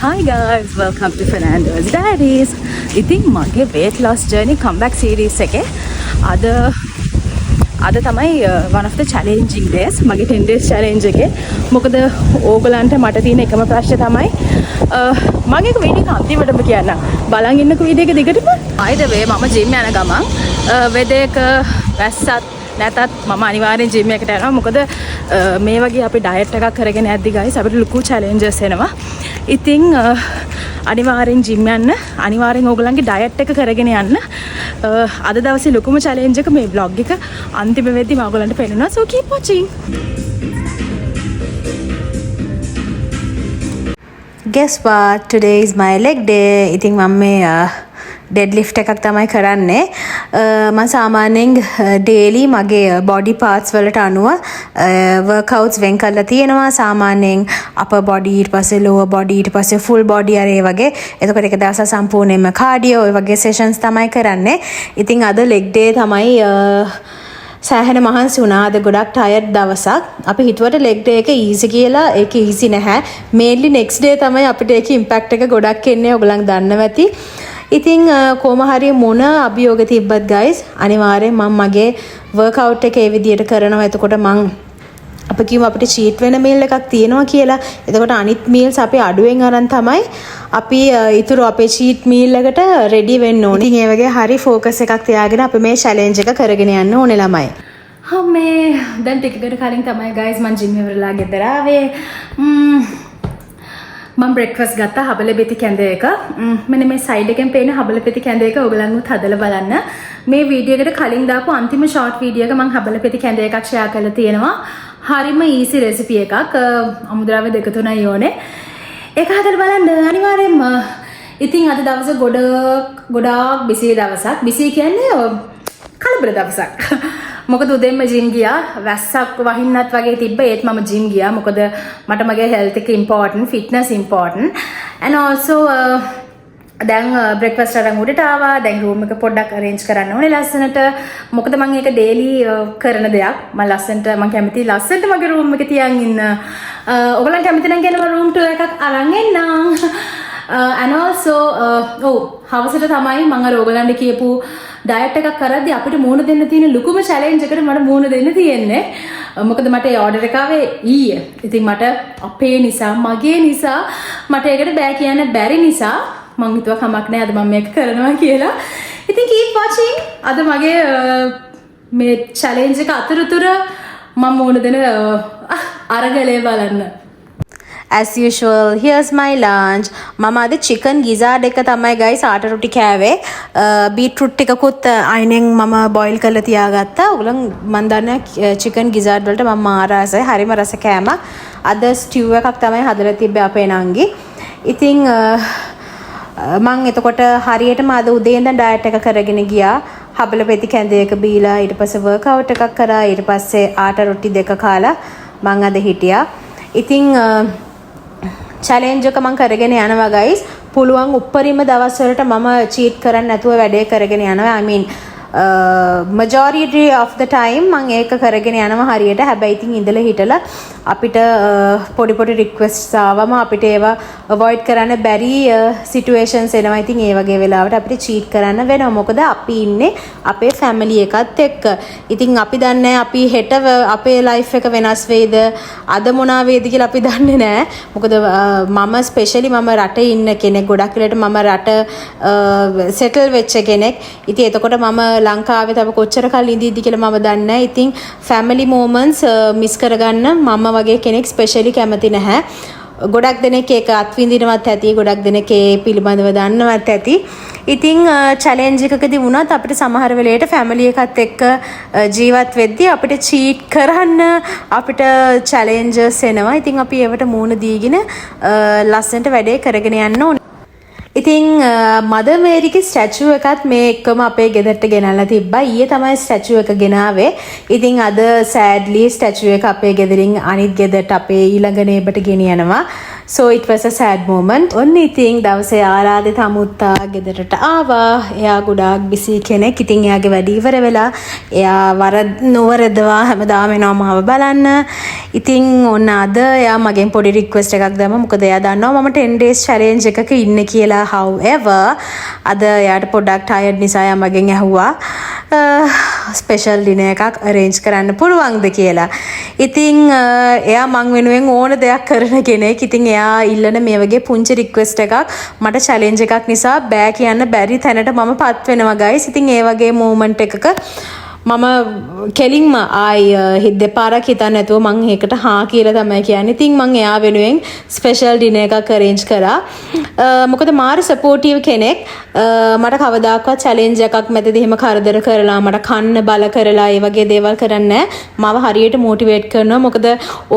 Hi guys, welcome to Fernando's Diaries. ඉතින් මගේ weight loss journey comeback series එකේ අද තමයි one of the challenging days. මගේ 10 days challenge එකේ. මොකද ඕගලන්ට මට තියෙන එකම ප්‍රශ්නේ තමයි මගේ වීඩියෝ එක අන්තිමටම කියන්න. බලන් ඉන්නකෝ වීඩියෝ එක දිගටම. by the way මම gym යන ගමන් weather එක වැස්සත් නැතත් මම අනිවාර්යෙන් gym එකට යනවා. මොකද මේ වගේ අපි diet එකක් කරගෙන යද්දි guys අපිට ලොකු challenges එනවා. ඉතින් අනිවාර්යෙන් gym යන්න, අනිවාර්යෙන් ඕගලන්ගේ diet එක කරගෙන යන්න. අද දවසේ ලොකුම challenge එක මේ vlog එක අන්තිම වෙද්දි මම ඔයගලන්ට පෙන්නනවා. So keep watching. Guess what? Today is my leg day. ඉතින් මම මේ deadlift එකක් තමයි කරන්නේ. මම සාමාන්‍යයෙන් daily මගේ body parts වලට අනුව workouts වෙන් කරලා තියෙනවා. සාමාන්‍යයෙන් upper body ඊට පස්සේ lower body ඊට පස්සේ full body අර ඒ වගේ. එතකොට එක දවසක් සම්පූර්ණයෙන්ම cardio ඔය වගේ sessions තමයි කරන්නේ. ඉතින් අද leg day තමයි සෑහෙන මහන්සි වුණා. අද ගොඩක් tired දවසක්. අපි හිතුවට leg day එක easy කියලා. ඒක easy නැහැ. mainly next day තමයි අපිට ඒකේ impact එක ගොඩක් එන්නේ. ඔයගොල්ලන් දන්නවා ඇති. ඉතින් කොහොම හරි මොන අභියෝග තිබ්බත් guys අනිවාර්යෙන් මම මගේ workout එක ඒ විදිහට කරනවා. එතකොට මම අපි කියමු අපිට cheat වෙන meal එකක් තියෙනවා කියලා. එතකොට අනිත් meals අපි අඩුවෙන් අරන් තමයි අපි ඊතුරු අපේ cheat meal එකට ready වෙන්න ඕනේ. ඉතින් ඒ වගේ හරි focus එකක් තියාගෙන අපි මේ challenge එක කරගෙන යන්න ඕනේ ළමයි. මේ දැන් ටිකකට කලින් තමයි guys මම gym ඉවරලා ගෙදර ආවේ. මම බ්‍රෙක්ෆාස්ට් ගත්තා හබල බෙති කැඳ එක. මෙන්න මේ සයිඩ් එකෙන් පේන හබල බෙති කැඳ එක ඔයගලන් උත් හදලා බලන්න. මේ වීඩියෝ එකට කලින් දාපු අන්තිම ෂෝට් වීඩියෝ එක මම හබල බෙති කැඳ එකක් ෂෙයා කරලා තියෙනවා. හරිම ඊසි රෙසිපි එකක්. අමුද්‍රව්‍ය දෙක තුනයි ඕනේ. ඒක හදලා බලන්න අනිවාර්යෙන්ම. ඉතින් අද දවස ගොඩාක් බිසි දවසක්. බිසි කියන්නේ කලබල දවසක්. මොකද උදේම ජිම් ගියා. වැස්සක් වහින්නත් වගේ තිබ්බ. ඒත් මම ජිම් ගියා. මොකද මට මගේ හෙල්ත් එක important, fitness important. and also දැන් බ්‍රෙක්ෆාස්ට් අරන් උඩට ආවා. දැන් රූම් එක පොඩ්ඩක් arrange කරන්න ඕනේ ලස්සනට. මොකද මම ඒක daily කරන දෙයක්. මම ලස්සනට මම කැමති ලස්සනට මගේ රූම් එක තියන් ඉන්න. ඔයගොල්ලන් කැමති නම් කියනවා රූම් tour එකක් අරන් එන්නම්. and also හවසට තමයි මම අර ඔයගොල්ලන්ට කියපු ඩයට් එකක් කරද්දී අපිට මූණ දෙන්න තියෙන ලොකුම චැලෙන්ජ් එකට මට මූණ දෙන්න තියෙන්නේ. මොකද මට ඒ ඕඩර් එක ආවේ ඊයේ. ඉතින් මට අපේ නිසා මගේ නිසා මට ඒකට බෑ කියන්න බැරි නිසා මං හිතුවා කමක් නැහැ අද මම මේක කරනවා කියලා. ඉතින් keep watching. අද මගේ මේ චැලෙන්ජ් එක අතරතුර මම මූණ දෙන අරගලේ බලන්න. As usual, here's my lunch. මම අද chicken gizzard එක තමයි guys ආට රොටි කෑවේ. beetroot ටිකකුත් අයිනෙන් මම boil කරලා තියාගත්තා. ඔයගොල්ලන් මන් දන්නේ chicken gizzard වලට මම ආරසයි. හරිම රස කෑමක්. අද stew එකක් තමයි හදලා තිබ්බේ අපේ නංගි. ඉතින් මම එතකොට හරියටම අද උදේ ඉඳන් diet එක කරගෙන ගියා. හබල පෙති කැඳයක බීලා ඊට පස්සේ workout එකක් කරා. ඊට පස්සේ ආට රොටි දෙක කාලා මම අද හිටියා. ඉතින් challenge එක මම කරගෙන යනවා guys. පුළුවන් උප්පරිම දවස් වලට මම cheat කරන්නේ නැතුව වැඩේ කරගෙන යනවා. I mean majority of the time මම ඒක කරගෙන යනවා හරියට. හැබැයි ඉතින් ඉඳලා හිටලා අපිට පොඩි requests ආවම අපිට ඒවා avoid කරන්න බැරි situations එනවා. ඉතින් ඒ වගේ වෙලාවට අපිට cheat කරන්න වෙනවා. මොකද අපි ඉන්නේ අපේ family එකත් එක්ක. ඉතින් අපි දන්නේ අපි හෙට අපේ life එක වෙනස් වෙයිද අද මොනවා වේද කියලා අපි දන්නේ නැහැ. මොකද මම especially මම රටේ ඉන්න කෙනෙක්. ගොඩක් වෙලට මම රට settle වෙච්ච කෙනෙක්. ඉතින් එතකොට මම ලංකාවේ තව කොච්චර කල් ඉඳීද කියලා මම දන්නේ නැහැ. ඉතින් family moments miss කරගන්න මම වගේ කෙනෙක් ස්පෙෂලි කැමති නැහැ. ගොඩක් දෙනෙක් ඒක අත්විඳිනවත් ඇති. ගොඩක් දෙනෙක් ඒ පිළිබඳව දන්නවත් ඇති. ඉතින් චැලෙන්ජ් එකකදී වුණත් අපිට සමහර වෙලේට ෆැමිලි එකත් එක්ක ජීවත් වෙද්දී අපිට චීට් කරන්න අපිට චැලෙන්ජස් එනවා. ඉතින් අපි ඒවට මූණ දීගෙන ලස්සනට වැඩේ කරගෙන යන්න ඕනේ. ඉතින් මදර් මේරිගේ ස්ටැචුව එකත් මේ එක්කම අපේ ගෙදරට ගෙනල්ලා තිබ්බා. ඊයේ තමයි ස්ටැචුව එක ගෙනාවේ. ඉතින් අද සෑඩ්ලි ස්ටැචුව එක අපේ ගෙදරින් අනිත් ගෙදරට අපේ ඊළඟ නේබර්ට ගෙනියනවා. So it was a sad moment. ඔන්න ඉතින් දවසේ ආරාධිත අමුත්තා ගෙදරට ආවා. එයා ගොඩාක් බිසි කෙනෙක්. ඉතින් එයාගේ වැඩ ඉවර වෙලා එයා නොවරදවා හැමදාම එනවා මාව බලන්න. ඉතින් ඔන්න අද එයා මගෙන් පොඩි රික්වෙස්ට් එකක් දැම්මා. මොකද එයා දන්නවා මම 10 days challenge එකක ඉන්නේ කියලා. However අද එයාට පොඩ්ඩක් tired නිසා එයා මගෙන් ඇහුවා ස්පෙෂල් ඩිනර් එකක් arrange කරන්න පුළුවන්ද කියලා. ඉතින් එයා මං වෙනුවෙන් ඕන දෙයක් කරන කෙනෙක්. ඉතින් එයා ඉල්ලන මේ වගේ පුංචි රික්වෙස්ට් එකක් මට challenge එකක් නිසා බෑ කියන්න බැරි තැනට මම පත් වෙනවා guys. ඉතින් ඒ වගේ moment එකක මම කෙලින්ම දෙපාරක් හිතන්න නැතුව මං ඒකට හා කියලා තමයි කියන්නේ. ඉතින් මං එයා වෙනුවෙන් ස්පෙෂල් ඩිනර් එකක් arrange කරා. මොකද මාර සපෝටිව් කෙනෙක්. මට කවදාකවත් challenge එකක් මැදදී එහෙම කරදර කරලා මට කන්න බල කරලා ඒ වගේ දේවල් කරන්නේ නැහැ. මාව හරියට මොටිවේට් කරනවා. මොකද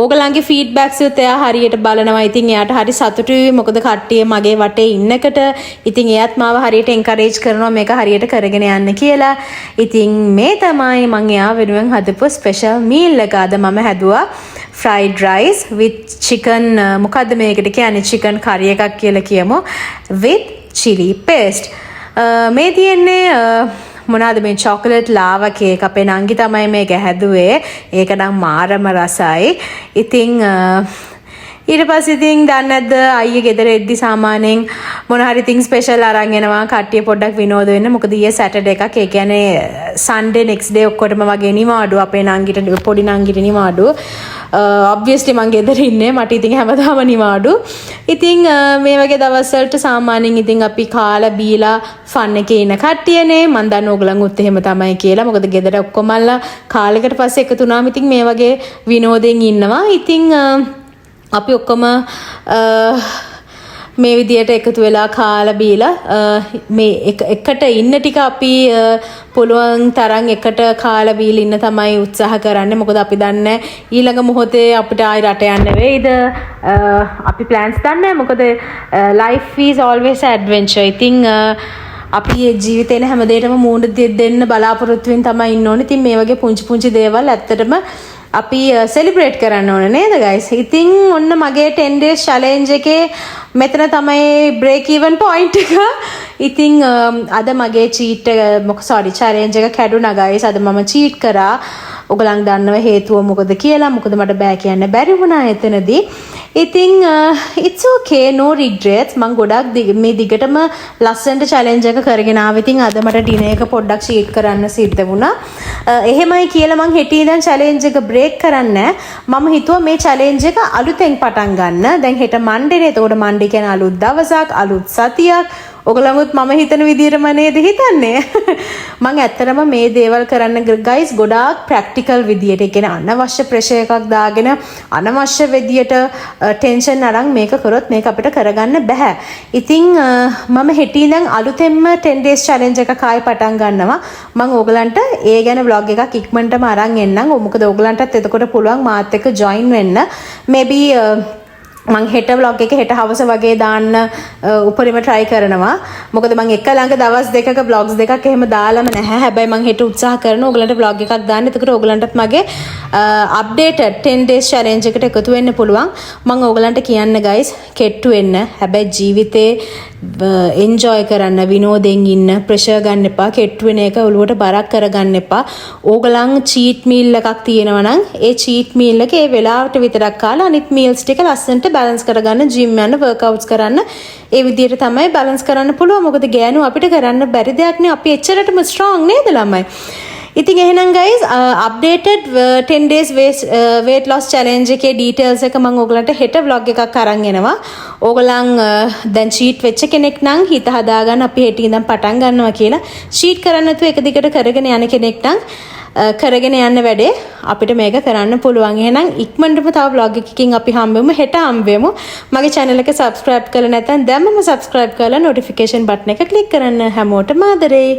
ඕගලන්ගේ ෆීඩ්බැක්ස් උත් එයා හරියට බලනවා. ඉතින් එයාට හරි සතුටුයි. මොකද කට්ටිය මගේ වටේ ඉන්නකට ඉතින් එයාත් මාව හරියට encourage කරනවා මේක හරියට කරගෙන යන්න කියලා. ඉතින් මේ තමයි මං එයා වෙනුවෙන් හදපු ස්පෙෂල් මීල් එක. අද මම හැදුවා fried rice with chicken මොකද්ද මේකට කියන්නේ chicken curry එකක් කියලා කියමු with chili paste. මේ තියෙන්නේ මොනවාද මේ chocolate lava cake. අපේ නංගි තමයි මේක හැදුවේ. ඒක නම් මාරම රසයි. ඉතින් ඊට පස්සේ ඉතින් දන්නේ නැද්ද අයියේ ගෙදර එද්දි සාමාන්‍යයෙන් මොන හරි ඉතින් ස්පෙෂල් අරන් එනවා කට්ටිය පොඩ්ඩක් විනෝද වෙන්න. මොකද ඊයේ සැටර්ඩේ එකක්. ඒ කියන්නේ සන්ඩේ නෙක්ස්ට් ඩේ ඔක්කොටම වගේ නිවාඩු. අපේ නංගිට පොඩි නංගිට නිවාඩු. ඔබ්වියස්ලි මං ගෙදර ඉන්නේ. මට ඉතින් හැමදාම නිවාඩු. ඉතින් මේ වගේ දවස් වලට සාමාන්‍යයෙන් ඉතින් අපි කාලා බීලා ෆන් එකේ ඉන්න කට්ටියනේ. මං දන්න ඕගලන් උත් එහෙම තමයි කියලා. මොකද ගෙදර ඔක්කොමල්ලා කාලෙකට පස්සේ එකතු වුණාම ඉතින් මේ වගේ විනෝදෙන් ඉන්නවා. ඉතින් අපි ඔක්කොම මේ විදියට එකතු වෙලා කාලා බීලා මේ එකට ඉන්න ටික අපි පුළුවන් තරම් එකට කාලා බීලා ඉන්න තමයි උත්සාහ කරන්නේ. මොකද අපි දන්නේ ඊළඟ මොහොතේ අපිට ආයි රට යන්න වෙයිද අපි plans දන්නේ. මොකද life is always adventure. ඉතින් අපි ජීවිතේ හැම දෙයකම මූණ දෙන්න බලාපොරොත්තු වෙන තමයි ඉන්න ඕනේ. ඉතින් මේ වගේ පුංචි දේවල් ඇත්තටම අපි සෙලිබ්‍රේට් කරන්න ඕන නේද guys. ඉතින් ඔන්න මගේ 10 days challenge එකේ මෙතන තමයි break even point එක. ඉතින් අද මගේ challenge එක කැඩුනා guys. අද මම cheat කරා. ඔයගලන් දන්නව හේතුව මොකද කියලා. මොකද මට බෑ කියන්න බැරි වුණා එතනදී. ඉතින් it's okay, no regrets. මං ගොඩක් මේ දිගටම ලස්සනට challenge එක කරගෙන ආවා. ඉතින් අද මට ඩිනර් එක පොඩ්ඩක් cheat කරන්න සිද්ධ වුණා. එහෙමයි කියලා මං හෙට ඉඳන් challenge එක break කරන්නේ. මම හිතුවා මේ challenge එක අලුතෙන් පටන් ගන්න. දැන් හෙට Mondayනේ. එතකොට Monday කියන්නේ අලුත් දවසක්, අලුත් සතියක්. ඔගලමුත් මම හිතන විදිහටම නේද හිතන්නේ. මම ඇත්තටම මේ දේවල් කරන්න guys ගොඩාක් ප්‍රැක්ටිකල් විදියට. ඒ කියන්නේ අනවශ්‍ය ප්‍රෙෂර් එකක් දාගෙන අනවශ්‍ය විදියට ටෙන්ෂන් අරන් මේක කරොත් මේක අපිට කරගන්න බෑ. ඉතින් මම හෙට ඉඳන් අලුතෙන්ම 10 days challenge එකක් ආයෙ පටන් ගන්නවා. මම ඕගලන්ට ඒ ගැන vlog එකක් ඉක්මනටම අරන් එන්නම්. මොකද ඕගලන්ටත් එතකොට පුළුවන් මාත් එක්ක join වෙන්න. maybe මං හෙට vlog එක හෙට හවස වගේ දාන්න උපරිම try කරනවා. මොකද මං එක ළඟ දවස් දෙකක vlogs දෙකක් එහෙම දාලම නැහැ. හැබැයි මං හෙට උත්සාහ කරනවා ඔයගලන්ට vlog එකක් දාන්න. එතකොට ඔයගලන්ටත් මගේ updated 10 days challenge එකට එකතු වෙන්න පුළුවන්. මං ඔයගලන්ට කියන්න guys කෙට්ටු වෙන්න. හැබැයි ජීවිතේ enjoy කරන්න, විනෝදෙන් ඉන්න, pressure ගන්න එපා. කෙට්ටු වෙන එක ඔළුවට බරක් කරගන්න එපා. ඕගලන් cheat meal එකක් තියෙනවා නම් ඒ cheat meal එක ඒ වෙලාවට විතරක් කාලා අනිත් meals ටික ලස්සනට balance කරගන්න, gym යන්න, workouts කරන්න. ඒ විදිහට තමයි balance කරන්න පුළුවන්. මොකද ගෑනු අපිට කරන්න බැරි දෙයක් නේ. අපි එච්චරටම strong නේද ළමයි. ඉතින් එහෙනම් guys updated 10 days weight loss challenge එකේ details එක මම ඔයගලන්ට හෙට vlog එකක් අරන් එනවා. ඕගලන් දැන් cheat වෙච්ච කෙනෙක් නම් හිත හදාගන්න අපි හෙට ඉඳන් පටන් ගන්නවා කියලා. cheat කරන්න නැතුව එක දිගට කරගෙන යන කෙනෙක් නම් කරගෙන යන්න වැඩේ අපිට මේක කරන්න පුළුවන්. එහෙනම් ඉක්මනටම තව vlog එකකින් අපි හම්බෙමු. හෙට හම්බෙමු. මගේ channel එක subscribe කරලා නැත්නම් දැම්මම subscribe කරලා notification button එක click කරන්න. හැමෝටම ආදරේ.